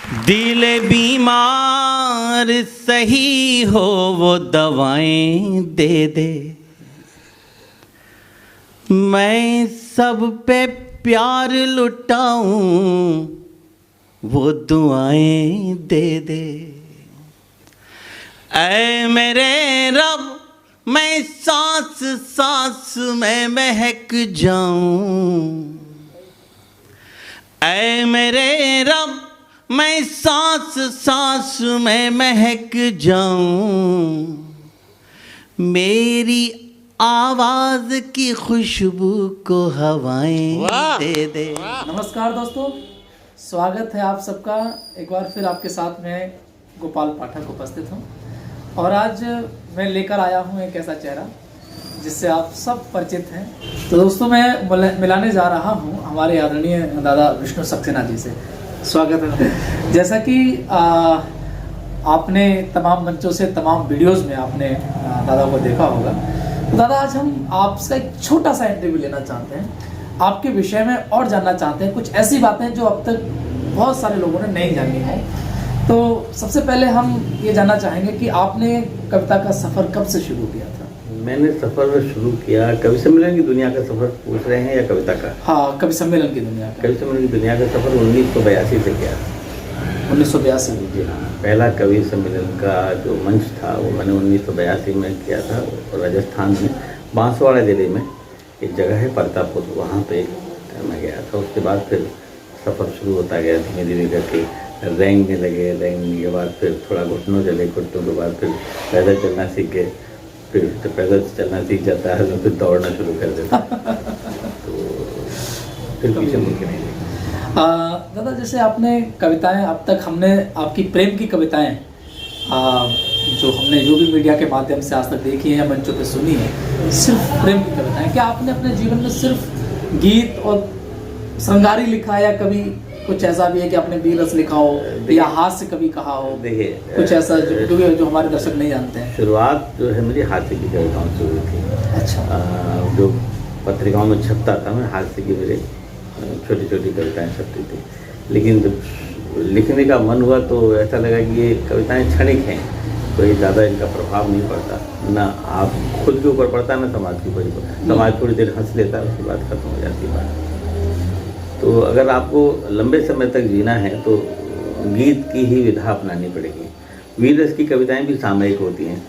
दिल बीमार सही हो वो दवाएं दे दे, मैं सब पे प्यार लुटाऊं वो दुआएं दे दे। ऐ मेरे रब मैं सांस सांस में महक जाऊं, ऐ मेरे रब मैं सांस सांस में महक जाऊं, मेरी आवाज की खुशबू को हवाएं दे दे। नमस्कार दोस्तों, स्वागत है आप सबका एक बार फिर आपके साथ में गोपाल पाठक उपस्थित हूँ। और आज मैं लेकर आया हूँ एक ऐसा चेहरा जिससे आप सब परिचित हैं। तो दोस्तों मैं मिलाने जा रहा हूँ हमारे आदरणीय दादा विष्णु सक्सेना जी से। स्वागत है। जैसा कि आपने तमाम मंचों से तमाम वीडियोस में आपने दादा को देखा होगा, तो दादा आज हम आपसे एक छोटा सा इंटरव्यू लेना चाहते हैं, आपके विषय में और जानना चाहते हैं कुछ ऐसी बातें जो अब तक बहुत सारे लोगों ने नहीं जानी है। तो सबसे पहले हम ये जानना चाहेंगे कि आपने कविता का सफ़र कब से शुरू किया था? मैंने सफ़र शुरू किया कवि सम्मेलन की दुनिया का सफ़र पूछ रहे हैं या कविता का? हाँ, कवि सम्मेलन की दुनिया का। कवि सम्मेलन की दुनिया का सफ़र 1982 से किया। 1982 में? जी हाँ, पहला कवि सम्मेलन का जो मंच था वो मैंने 1982 में किया था। राजस्थान में बांसवाड़ा जिले में एक जगह है परतापुर, वहाँ पे मैं गया था। उसके बाद फिर सफ़र शुरू होता गया धीमे धीमे करके, रेंगने लगे, रेंगने के बाद फिर थोड़ा घुटनों चले, घुटनों के बाद फिर पैदल चलना सीख गए। फिर जब पैदल चलना सीख जाता है तो फिर दौड़ना शुरू कर देता है। तो फिर पीछे मुड़ के नहीं देखा। दादा, जैसे आपने कविताएं अब तक हमने आपकी प्रेम की कविताएं जो हमने जो भी मीडिया के माध्यम से आज तक देखी है या मंचों पे सुनी है, सिर्फ प्रेम की कविताएं। क्या आपने अपने जीवन में सिर्फ गीत और श्रृंगारी लिखा है या कभी कुछ ऐसा भी है कि आपने वीरस लिखा हो या हास्य कभी कहा हो? देखिए, कुछ ऐसा जो हमारे दर्शक नहीं जानते हैं। शुरुआत जो है मेरी हास्य की कविताओं से हुई थी। अच्छा। जो पत्रिकाओं में छपता था, मैं हास्य की मेरे छोटी छोटी कविताएं छपती थी। लेकिन जब लिखने का मन हुआ तो ऐसा लगा कि ये कविताएं क्षणिक हैं, कोई ज़्यादा इनका प्रभाव नहीं पड़ता, ना आप खुद के ऊपर पड़ता ना समाज के ऊपर। समाज थोड़ी देर हंस लेता है, उसके बाद खत्म हो जाती बात। तो अगर आपको लंबे समय तक जीना है तो गीत की ही विधा अपनानी पड़ेगी। वीरस की कविताएं भी सामयिक होती हैं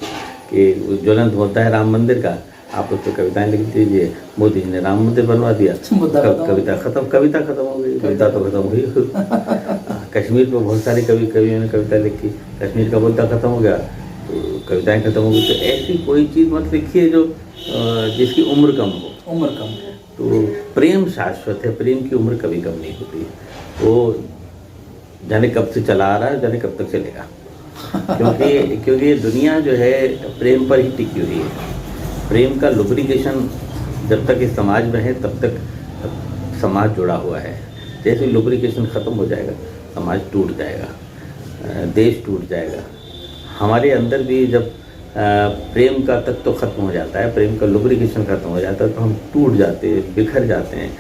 कि ज्वलंत मुद्दा है राम मंदिर का, आप उस पर कविताएं लिख दीजिए, मोदी जी ने राम मंदिर बनवा दिया, कविता खत्म हो गई, मुद्दा तो खत्म हुई। कश्मीर पर बहुत सारे कवियों ने कविता लिखी, कश्मीर का मुद्दा खत्म हो गया तो कविताएं खत्म हो गई। तो ऐसी कोई चीज़ मत लिखिए जो जिसकी उम्र कम हो। तो प्रेम शाश्वत है, प्रेम की उम्र कभी कम नहीं होती। वो जाने कब से चला आ रहा है, जाने कब तक चलेगा। क्योंकि ये दुनिया जो है प्रेम पर ही टिकी हुई है। प्रेम का लुब्रिकेशन जब तक इस समाज में है तब तक समाज जुड़ा हुआ है। जैसे लुब्रिकेशन ख़त्म हो जाएगा समाज टूट जाएगा, देश टूट जाएगा। हमारे अंदर भी जब प्रेम का तत्व खत्म हो जाता है, प्रेम का लुब्रिकेशन खत्म हो जाता है तो हम टूट जाते हैं, बिखर जाते हैं,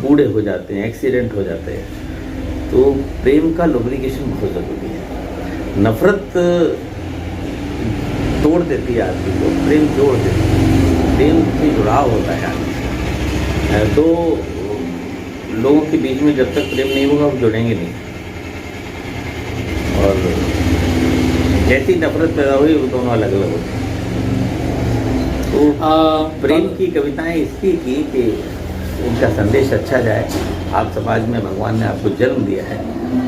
बूढ़े हो जाते हैं, एक्सीडेंट हो जाते हैं। तो प्रेम का लुब्रिकेशन बहुत ज़रूरी है। नफ़रत तोड़ देती है आदमी को, प्रेम जोड़ देती है। प्रेम से जुड़ाव होता है आदमी से। तो लोगों के बीच में जब तक प्रेम नहीं होगा वो जुड़ेंगे नहीं। और जैसी नफरत पैदा हुई वो दोनों अलग अलग होते हैं। तो प्रेम की कविताएं इसलिए की कि उनका संदेश अच्छा जाए। आप समाज में भगवान ने आपको जन्म दिया है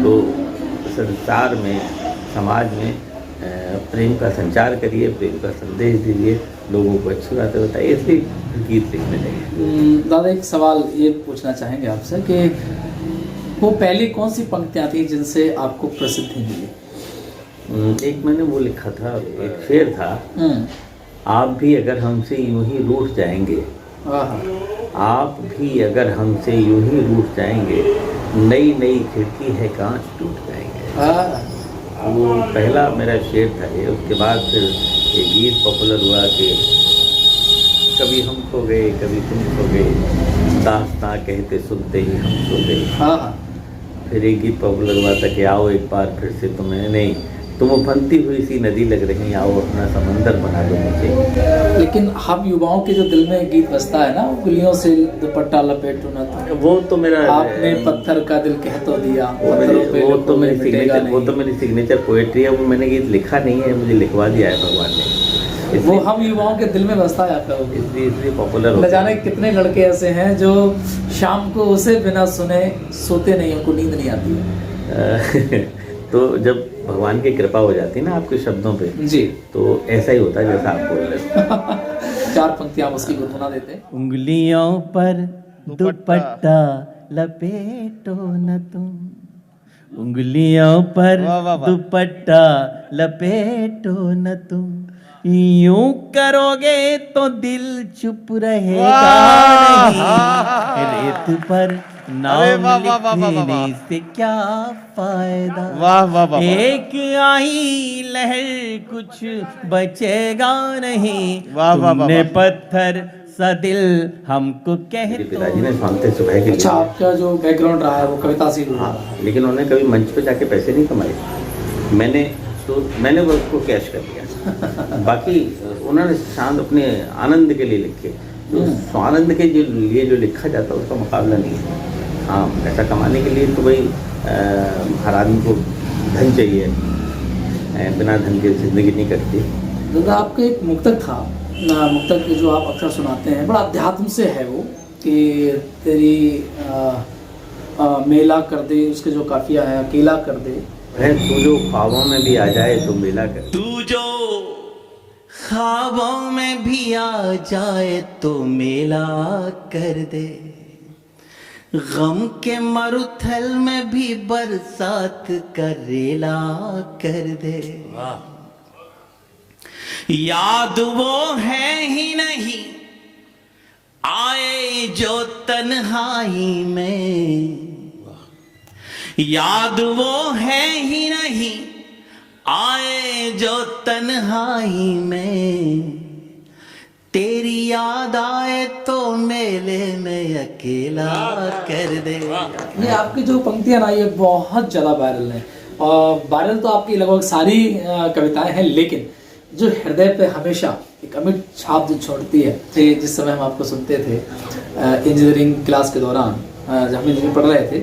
तो संसार में, समाज में प्रेम का संचार करिए, प्रेम का संदेश दीजिए, लोगों को अच्छी बातें बताइए, इसलिए गीत लिखने लगे। दादा, एक सवाल ये पूछना चाहेंगे आपसे कि वो पहली कौन सी पंक्तियाँ थी जिनसे आपको प्रसिद्धि मिली? एक मैंने वो लिखा था, एक शेर था, आप भी अगर हमसे यूं ही रूठ जाएंगे, आप भी अगर हमसे यूं ही रूठ जाएंगे, नई नई खिड़की है कांच टूट जाएंगे। वो पहला मेरा शेर था ये। उसके बाद फिर ये गीत पॉपुलर हुआ कि कभी हम खो गए, कभी तुम खो गए, दास्तां कहते सुनते ही हम सो गए। फिर एक गीत पॉपुलर हुआ था कि आओ एक बार फिर से तुम्हें, नहीं तुम उफनती हुई सी नदी लग रही, आओ अपना समंदर बना दो मुझे। लेकिन हम युवाओं के जो दिल में गीत बजता है ना, उंगलियों से दुपट्टा लपेटो ना तुम, वो तो मेरा आपने पत्थर का दिल कह तो दिया, वो तो मेरी सिग्नेचर पोएट्री है। वो मैंने गीत लिखा नहीं है, मुझे लिखवा दिया है भगवान ने। वो हम युवाओं के दिल में बसता जाता है, इसलिए पॉपुलर न जाने कितने लड़के ऐसे हैं जो शाम को उसे बिना सुने सोते नहीं, उनको नींद नहीं आती है। तो जब भगवान की कृपा हो जाती है ना आपके शब्दों पे जी, तो ऐसा ही होता है जैसा आप बोल रहे हो। 4 पंक्तियां आप उसकी गुनगुना देते हैं। उंगलियों पर दुपट्टा लपेटो न तुम, उंगलियों पर दुपट्टा लपेटो न तुम, यूं करोगे तो दिल चुप रहेगा नहीं, रेत पर नाम लिखने से क्या फायदा, एक आई लहर कुछ बचेगा नहीं, तुमने पत्थर सा दिल हमको कह मेरे पिताजी ने शांति सुबह के लिए, अच्छा, आपका जो बैकग्राउंड रहा है वो कविता से जुड़ा रहा है। लेकिन उन्होंने कभी मंच पे जाके पैसे नहीं कमाए। मैंने वो उसको कैश कर लिया। बाकी उन्होंने शांत अपने आनंद के लिए लिखे, तो आनंद के लिए जो लिखा जाता है उसका मुकाबला नहीं है। हाँ, पैसा कमाने के लिए तो भाई हर आदमी को धन चाहिए, बिना धन के जिंदगी नहीं करती। दादा, आपका एक मुक्तक था, मुक्तक जो आप अक्सर सुनाते हैं, बड़ा अध्यात्म से है वो, कि तेरी मेला कर दे, उसके जो काफिया है अकेला कर दे, तू जो ख्वाबों में भी आ जाए तो मेला कर, तू जो ख्वाबों में भी आ जाए तो मेला कर दे, गम के मरुथल में भी बरसात करेला कर दे, याद वो है ही नहीं आए जो तन्हाई में, याद वो है ही नहीं आए जो तन्हाई में, तेरी याद आए तो मेले में अकेला कर दे। ये आपकी जो पंक्तियां ना, ये बहुत ज़्यादा वायरल हैं, और वायरल तो आपकी लगभग सारी कविताएं हैं, लेकिन जो हृदय पे हमेशा एक अमिट छाप जो छोड़ती है, जिस समय हम आपको सुनते थे इंजीनियरिंग क्लास के दौरान, जब हम इंजीनियरिंग पढ़ रहे थे,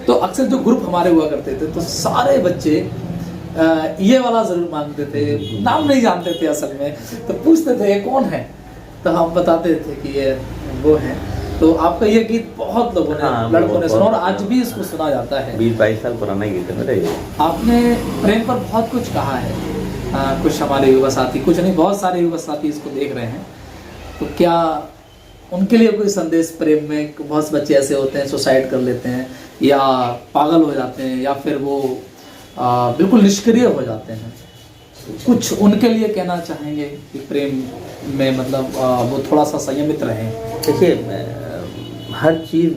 तो अक्सर जो ग्रुप हमारे हुआ करते थे, तो सारे बच्चे ये वाला ज़रूर मांगते थे, नाम नहीं जानते थे असल में, तो पूछते थे ये कौन है, तो हम बताते थे कि ये वो है। तो आपका ये गीत बहुत लोगों ने, लड़कों ने सुना, और आज भी इसको सुना जाता है। 20-22 साल पुराना गीत है मेरा ये। आपने प्रेम पर बहुत कुछ कहा है, कुछ हमारे युवा साथी, कुछ नहीं बहुत सारे युवा साथी इसको देख रहे हैं, तो क्या उनके लिए कोई संदेश प्रेम में? बहुत बच्चे ऐसे होते हैं सुसाइड कर लेते हैं, या पागल हो जाते हैं, या फिर वो बिल्कुल निष्क्रिय हो जाते हैं, कुछ उनके लिए कहना चाहेंगे कि प्रेम में मतलब वो थोड़ा सा संयमित रहें? देखिए, हर चीज़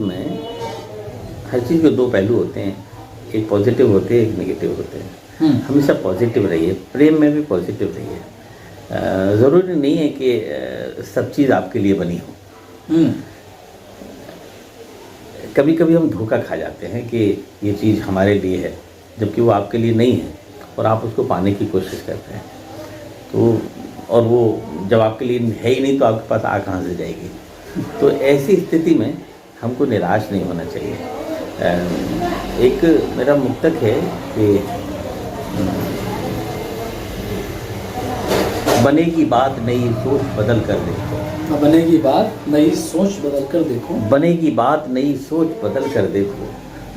के 2 पहलू होते हैं, एक पॉजिटिव होते हैं, एक नेगेटिव होते हैं। हमेशा पॉजिटिव रहिए, प्रेम में भी पॉजिटिव रहिए। ज़रूरी नहीं है कि सब चीज़ आपके लिए बनी हो। कभी कभी हम धोखा खा जाते हैं कि ये चीज़ हमारे लिए है, जबकि वो आपके लिए नहीं है, और आप उसको पाने की कोशिश करते हैं। तो और वो जब आपके लिए है ही नहीं तो आपके पास आ कहाँ से जाएगी। तो ऐसी स्थिति में हमको निराश नहीं होना चाहिए। एक मेरा मुक्तक है कि बनेगी बात नई सोच बदल कर देखो, बनेगी बात नई सोच बदल कर देखो, बनेगी बात नई सोच बदल कर देखो,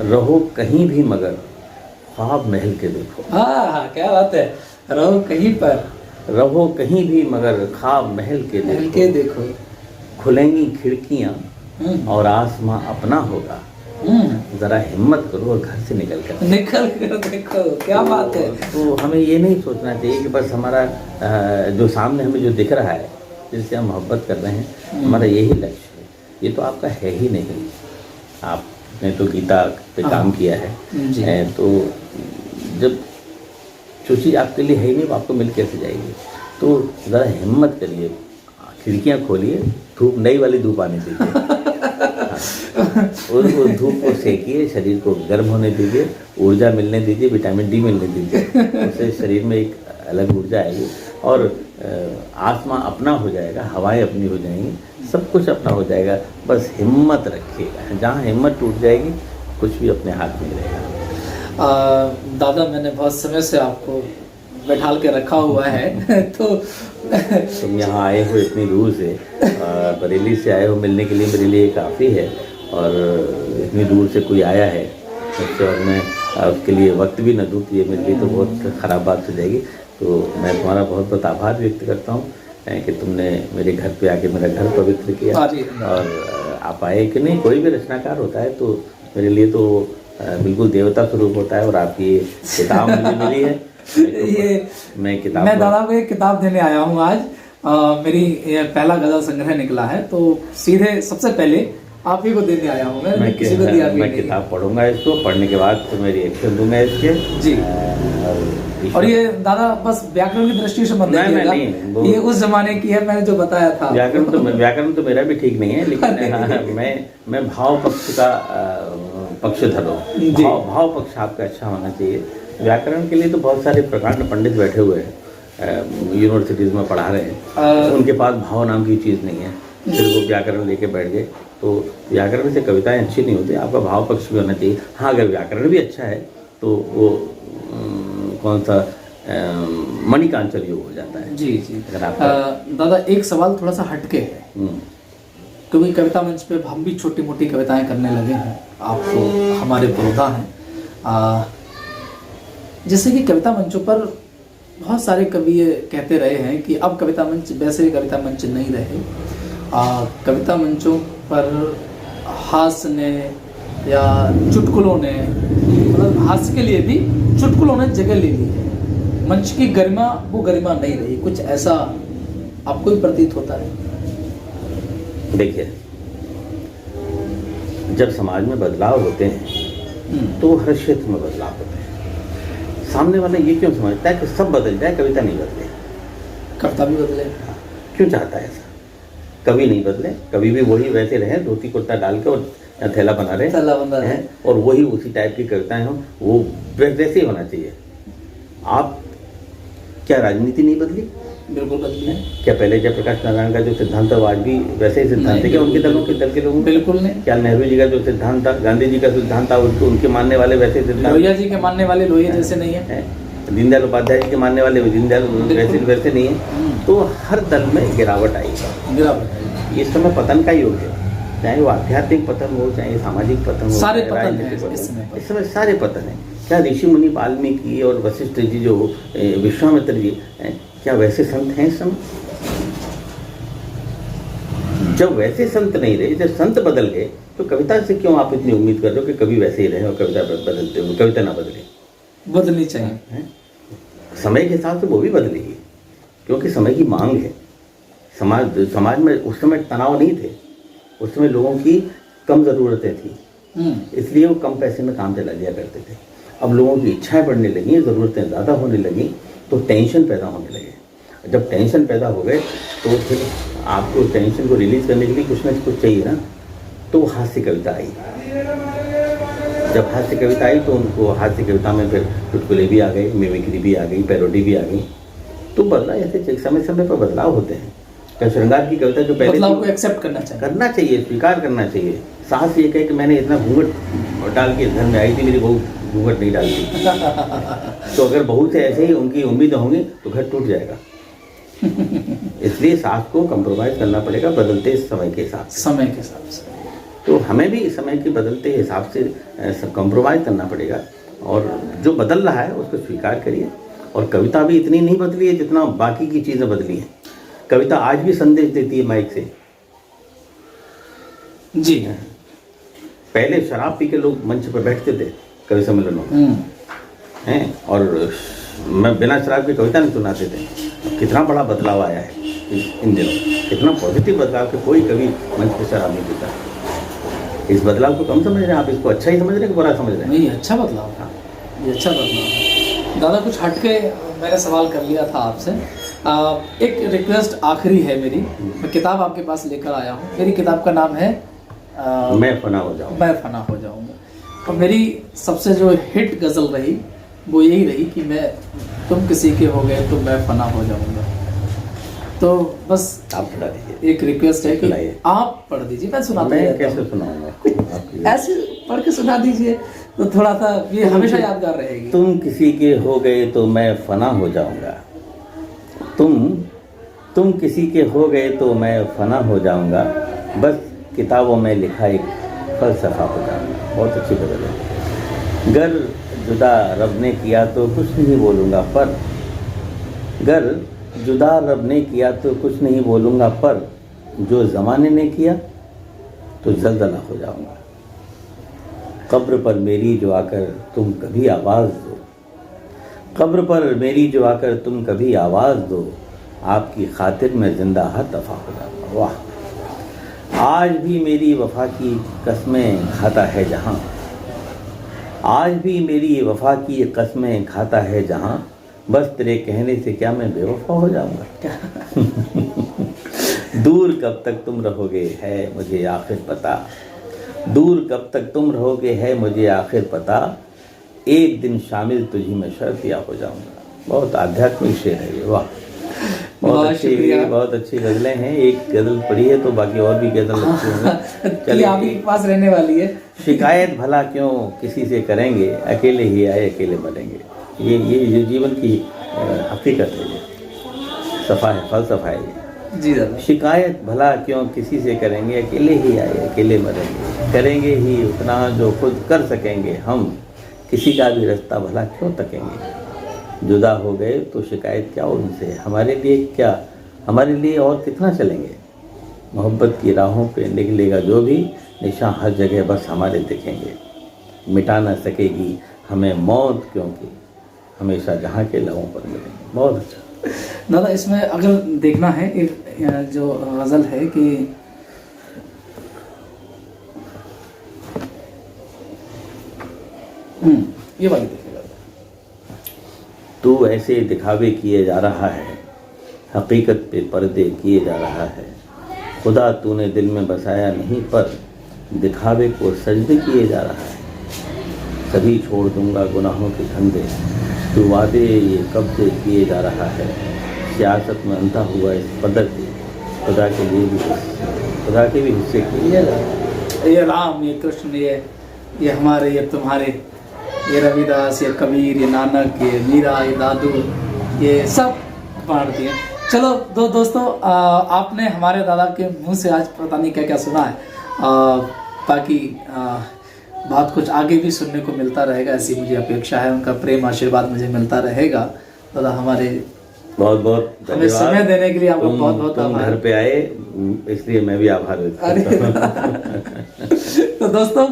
रहो कहीं भी मगर ख्वाब महल के देखो। हाँ, क्या बात है, रहो कहीं पर, रहो कहीं भी मगर ख्वाब महल के देखो, खुलेंगी खिड़कियाँ और आसमां अपना होगा, जरा हिम्मत करो और घर से निकल कर देखो। क्या बात है। तो हमें ये नहीं सोचना चाहिए कि बस हमारा जो सामने हमें जो दिख रहा है, जिससे हम मोहब्बत कर रहे हैं, हमारा यही लक्ष्य है। ये तो आपका है ही नहीं। आपने तो गीता पे काम किया है, तो जब जो चीज़ आपके लिए है ही नहीं वो आपको मिल कैसे जाएगी। तो ज़रा हिम्मत करिए, खिड़कियाँ खोलिए, धूप नई वाली धूप आने दीजिए। वो धूप को सेकिए, शरीर को गर्म होने दीजिए, ऊर्जा मिलने दीजिए, विटामिन डी मिलने दीजिए, उससे शरीर में एक अलग ऊर्जा आएगी और आसमां अपना हो जाएगा, हवाएं अपनी हो जाएंगी, सब कुछ अपना हो जाएगा। बस हिम्मत रखिएगा, जहाँ हिम्मत टूट जाएगी कुछ भी अपने हाथ में नहीं रहेगा। दादा मैंने बहुत समय से आपको बैठाल के रखा हुआ है तो तुम यहाँ आए हो इतनी दूर से, बरेली से आए हो, मिलने के लिए मेरे लिए काफ़ी है। और इतनी दूर से कोई आया है मुझसे और मैं उसके लिए वक्त भी न दूँ तो ये मेरे लिए तो बहुत ख़राब बात हो जाएगी। तो मैं तुम्हारा बहुत बहुत आभार व्यक्त करता हूँ कि तुमने मेरे घर पे आके मेरा घर पवित्र किया। और आप आए कि नहीं, कोई भी रचनाकार होता है तो मेरे लिए तो बिल्कुल देवता स्वरूप होता है। और आपकी ये किताब मुझे मिली है, मैं दादा को एक किताब देने आया हूँ आज। मेरी पहला गजल संग्रह निकला है तो सीधे सबसे पहले आप ही को देने आया हूँ मैं किसी को दिया भी मैं किताब पढ़ूंगा, इसको पढ़ने के बाद तो मैं रिएक्शन दूंगा इसके जी। और ये दादा बस व्याकरण की दृष्टि से मत देखिएगा, ये उस जमाने की है, मैंने जो बताया था। व्याकरण तो मेरा भी ठीक नहीं है, लेकिन मैं भाव पक्ष का पक्षधर हूँ। भाव पक्ष आपका अच्छा होना चाहिए। व्याकरण के लिए तो बहुत सारे प्रकांड पंडित बैठे हुए हैं, यूनिवर्सिटीज़ में पढ़ा रहे हैं, उनके पास भाव नाम की चीज़ नहीं है, फिर वो व्याकरण लेके बैठ गए। तो व्याकरण से कविताएं अच्छी नहीं होती, आपका भाव पक्ष भी होना चाहिए। हाँ, अगर व्याकरण भी अच्छा है तो वो कौन सा मणिकांचल योग हो जाता है। जी जी। दादा एक सवाल थोड़ा सा हटके है, क्योंकि कविता मंच पे हम भी छोटी मोटी कविताएं करने लगे हैं, आप तो हमारे पुरोधा हैं। जैसे कि कविता मंचों पर बहुत सारे कवि कहते रहे हैं कि अब कविता मंच वैसे कविता मंच नहीं रहे, कविता मंचों पर हास्य ने या चुटकुलों ने, मतलब हास्य के लिए भी चुटकुलों ने जगह ले ली है, मंच की गरिमा वो गरिमा नहीं रही। कुछ ऐसा आपको भी प्रतीत होता है? देखिए, जब समाज में बदलाव होते हैं तो हर क्षेत्र में बदलाव होते हैं। सामने वाला ये क्यों समझता है कि सब बदल जाए, कविता नहीं बदले, कविता भी बदले? क्यों चाहता है ऐसा? कवि नहीं बदले, कभी भी वही वैसे रहे, धोती कुर्ता डाल के और थैला बना रहे हैं और वही उसी टाइप की कविताएं हो, वो वैसे ही होना चाहिए। आप क्या राजनीति नहीं बदली? बिल्कुल बदली है। क्या पहले जयप्रकाश नारायण का जो सिद्धांत था आज भी वैसे ही सिद्धांत है क्या उनके दल के लोगों? बिल्कुल नहीं। क्या नेहरू जी का जो सिद्धांत था, गांधी जी का सिद्धांत था, उनके मानने वाले वैसे सिद्धांत? लोहिया जी के मानने वाले लोहिया जैसे नहीं है, दीनदयाल उपाध्याय जी के मानने वाले दीनदयाल वैसे नहीं है। तो हर दल में गिरावट आई है। इस समय पतन का योग है, चाहे वो आध्यात्मिक पतन हो, चाहे सामाजिक पतन हो, सारे पतन हैं इस समय सारे पतन हैं। क्या ऋषि मुनि वाल्मीकि और वशिष्ठ जी जो विश्वामित्र जी, क्या वैसे संत हैं इस समय? जब वैसे संत नहीं रहे, जब संत बदल गए, तो कविता से क्यों आप इतनी उम्मीद कर रहे हो कि कभी वैसे ही रहे और कविता बदलते हुए कविता ना बदले? बदलनी चाहिए। समय के हिसाब से वो भी बदलेगी, क्योंकि समय की मांग है। समाज में उस समय तनाव नहीं थे, उस समय लोगों की कम ज़रूरतें थी, इसलिए वो कम पैसे में काम चला लिया करते थे। अब लोगों की इच्छाएं बढ़ने लगी, ज़रूरतें ज़्यादा होने लगी, तो टेंशन पैदा होने लगे। जब टेंशन पैदा हो गए तो फिर आपको टेंशन को रिलीज़ करने के लिए कुछ ना कुछ चाहिए ना, तो हास्य कविता आई। जब हास्य कविता आई तो उनको हास्य कविता में फिर चुटकुले भी आ गए, मिमिक्री भी आ गई, पैरोडी भी आ गई। तो बदला ऐसे समय समय पर बदलाव होते हैं। क्या श्रृंगार की कविता जो पहले बदलाव को एक्सेप्ट करना चाहिए, स्वीकार करना चाहिए। साहस ये कहे कि मैंने इतना घूंघट डाल के घर में आई थी, मेरी बहू घूंघट नहीं डालती तो अगर बहू से ऐसे ही उनकी उम्मीदें होंगी तो घर टूट जाएगा। इसलिए सास को कंप्रोमाइज करना पड़ेगा बदलते समय के हिसाब से। तो हमें भी समय के बदलते हिसाब से कंप्रोमाइज करना पड़ेगा, और जो बदल रहा है उसको स्वीकार करिए। और कविता भी इतनी नहीं बदली है जितना बाकी की चीज़ें बदली हैं। कविता आज भी संदेश देती है माइक से जी। पहले शराब पी के लोग मंच पर बैठते थे कवि सम्मेलनों में हैं, और मैं बिना शराब की कविता नहीं सुनाते थे। कितना बड़ा बदलाव आया है इन दिनों, कितना पॉजिटिव बदलाव कि कोई कवि मंच पर शराब नहीं पीता। इस बदलाव को कम समझ रहे हैं आप? इसको अच्छा ही समझ रहे हैं कि बुरा समझ रहे हैं? नहीं, अच्छा बदलाव था, ये अच्छा बदलाव है। दादा कुछ हटके मैंने सवाल कर लिया था आपसे। एक रिक्वेस्ट आखिरी है मेरी, मैं किताब आपके पास लेकर आया हूँ। मेरी किताब का नाम है मैं फना हो जाऊंगा। मैं फना हो जाऊंगा। और मेरी सबसे जो हिट गज़ल रही वो यही रही कि मैं तुम किसी के हो गए तो मैं फना हो जाऊंगा। तो बस आप पढ़ा दीजिए। एक रिक्वेस्ट है कि सुनाइए। आप पढ़ दीजिए, मैं सुनाता मैं रहता कैसे हूँ। सुनाऊंगा आपकी? ऐसे पढ़ के सुना दीजिए तो थोड़ा सा ये हमेशा यादगार रहेगी। तुम किसी के हो गए तो मैं फना हो जाऊंगा। तुम किसी के हो गए तो मैं फना हो जाऊंगा। बस किताबों में लिखा एक फलसफा हो जाऊंगा। बहुत अच्छी गज़ल है। गर जुदा रब ने किया तो कुछ नहीं बोलूँगा, पर गर जुदा रब ने किया तो कुछ नहीं बोलूँगा, पर जो ज़माने ने किया तो जल्दला हो जाऊंगा। कब्र पर मेरी जो आकर तुम कभी आवाज़ दो, कब्र पर मेरी जो आकर तुम कभी आवाज़ दो, आपकी खातिर में जिंदा हर दफ़ा हो जाऊंगा। वाह! आज भी मेरी वफा की कसमें खाता है जहाँ, आज भी मेरी वफा की कसमें खाता है जहाँ, बस तेरे कहने से क्या मैं बेवफा हो जाऊंगा। दूर कब तक तुम रहोगे है मुझे आखिर पता, दूर कब तक तुम रहोगे है मुझे आखिर पता, एक दिन शामिल तुझी में शर्तिया हो जाऊंगा। बहुत आध्यात्मिक शेर है ये। वाह! बहुत शुक्रिया। बहुत अच्छी गज़लें हैं। एक गज़ल पढ़ी है तो बाकी और भी गज़ल अच्छी होंगी। चलिए आप ही के पास रहने वाली है। शिकायत भला क्यों किसी से करेंगे, अकेले ही आए अकेले मरेंगे। ये जीवन की हकीकत है, ये सफ़ा है, फलसफा है ये। जी दादा। शिकायत भला क्यों किसी से करेंगे, अकेले ही आए अकेले मरेंगे। करेंगे ही उतना जो खुद कर सकेंगे हम, किसी का भी रास्ता भला क्यों तकेंगे। जुदा हो गए तो शिकायत क्या उनसे, हमारे लिए क्या, हमारे लिए और कितना चलेंगे। मोहब्बत की राहों पे निकलेगा जो भी, निशान हर जगह बस हमारे दिखेंगे। मिटा न सकेगी हमें मौत, क्योंकि हमेशा जहाँ के लबों पर मिलेंगे। बहुत अच्छा दादा। इसमें अगर देखना है एक जो गज़ल है कि ये वाली देखिएगा। तू ऐसे दिखावे किए जा रहा है, हकीकत पे पर्दे किए जा रहा है। खुदा तूने दिल में बसाया नहीं, पर दिखावे को सजदे किए जा रहा है। सभी छोड़ दूंगा गुनाहों के धंधे, तू वादे ये कब्जे किए जा रहा है। सियासत में अंधा हुआ इस कदर से, खुदा के लिए भी खुदा के भी हिस्से किए जा रहा है। ये राम, ये कृष्ण, ये हमारे, ये तुम्हारे, ये रविदास, ये कबीर, ये नानक, ये मीरा, ये दादू, ये सब बांट दिए। चलो दोस्तों, आपने हमारे दादा के मुंह से आज पता नहीं क्या क्या सुना है, ताकि बहुत कुछ आगे भी सुनने को मिलता रहेगा, ऐसी मुझे अपेक्षा है। उनका प्रेम आशीर्वाद मुझे मिलता रहेगा। दादा हमारे बहुत बहुत हमें समय देने के लिए आपको बहुत बहुत आभार। घर पे आए इसलिए मैं भी आभार व्यक्त करता हूं। तो दोस्तों